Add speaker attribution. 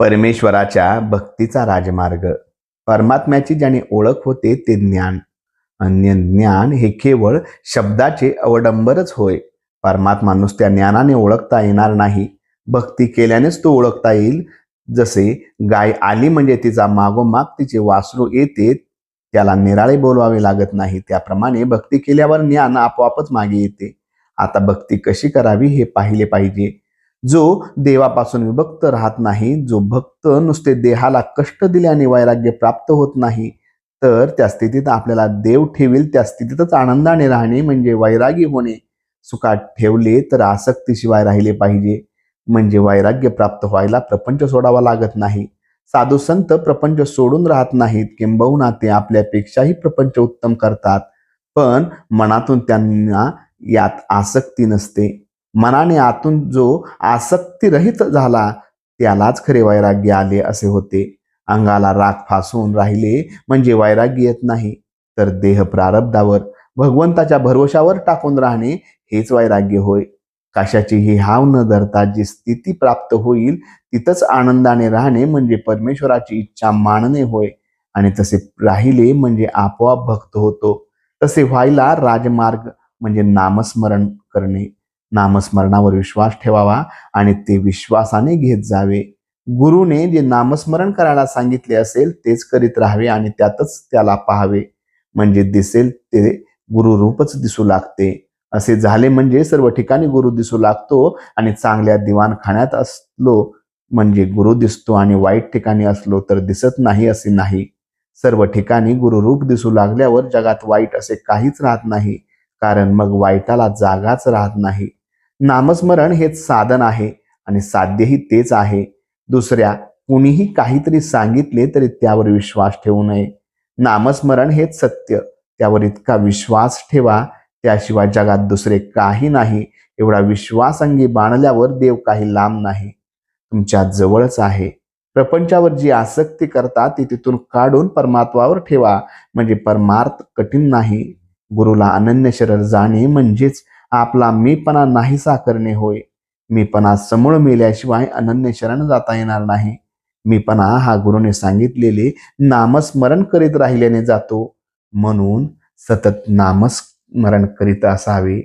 Speaker 1: परमेश्वराच्या भक्तीचा राजमार्ग. परमात्म्याची ज्याने ओळख होते ते ज्ञान. अन्य ज्ञान हे केवळ शब्दाचे अवडंबरच होय. परमात्मा नुसत्या ज्ञानाने ओळखता येणार नाही, भक्ती केल्यानेच तो ओळखता येईल. जसे गाय आली म्हणजे तिचा मागोमाग तिचे वासरू येते, त्याला निराळे बोलवावे लागत नाही, त्याप्रमाणे भक्ती केल्यावर ज्ञान आपोआपच मागे येते. आता भक्ती कशी करावी हे पाहिले पाहिजे. जो देवापासून विभक्त राहत नाही, जो भक्त नुसते देहाला कष्ट दिल्याने वैराग्य प्राप्त होत नाही, तर त्या स्थितीत आपल्याला देव ठेवील त्या स्थितीतच आनंदाने राहणे म्हणजे वैरागी होणे. सुखात ठेवले तर आसक्तीशिवाय राहिले पाहिजे, म्हणजे वैराग्य प्राप्त व्हायला प्रपंच सोडावा लागत नाही. साधू संत प्रपंच सोडून राहत नाहीत, किंबहुना ते आपल्यापेक्षाही प्रपंच उत्तम करतात, पण मनातून त्यांना यात आसक्ती नसते. मनाने आतून जो आसक्तीरहित झाला त्यालाच खरे वैराग्य आले असे होते. अंगाला राख फासून राहिले म्हणजे वैराग्य येत नाही, तर देह प्रारब्धावर भगवंताच्या भरोशावर टाकून राहणे हेच वैराग्य होय. कशाचीही हाव न धरता जी स्थिती प्राप्त होईल तिथंच आनंदाने राहणे म्हणजे परमेश्वराची इच्छा मानणे होय. आणि तसे राहिले म्हणजे आपोआप भक्त होतो. तसे व्हायला राजमार्ग म्हणजे नामस्मरण करणे. नामस्मरणावर विश्वास ठेवावा आणि ते विश्वासाने घेत जावे. गुरुने जे नामस्मरण करायला सांगितले असेल तेच करीत राहावे आणि त्यातच त्याला पाहावे, म्हणजे दिसेल ते गुरुरूपच दिसू लागते. असे झाले म्हणजे सर्व ठिकाणी गुरु दिसू लागतो, आणि चांगल्या दिवाणखान्यात असलो म्हणजे गुरु दिसतो आणि वाईट ठिकाणी असलो तर दिसत नाही असे नाही. सर्व ठिकाणी गुरुरूप दिसू लागल्यावर जगात वाईट असे काहीच राहत नाही, कारण मग वाईटाला जागाच राहत नाही. नामस्मरण हेच साधन आहे आणि साध्यही तेच आहे. दुसऱ्या कुणीही काहीतरी सांगितले तरी त्यावर विश्वास ठेवू नये. नामस्मरण हेच सत्य, त्यावर इतका विश्वास ठेवा, त्याशिवाय जगात दुसरे काही नाही. एवढा विश्वास अंगी बाणल्यावर देव काही लांब नाही, तुमच्या जवळच आहे. प्रपंचावर जी आसक्ती करता ती तिथून काढून परमात्मावर ठेवा, म्हणजे परमार्थ कठीण नाही. गुरुला अनन्य शरण जाणे म्हणजेच आपला मीपणा नाहीसा करणे होय. मीपणा समूळ मेल्याशिवाय अनन्य शरण जाता येणार नाही. मीपणा हा गुरुने सांगितलेले नामस्मरण करीत राहिल्याने जातो, म्हणून सतत नामस्मरण करीत असावे.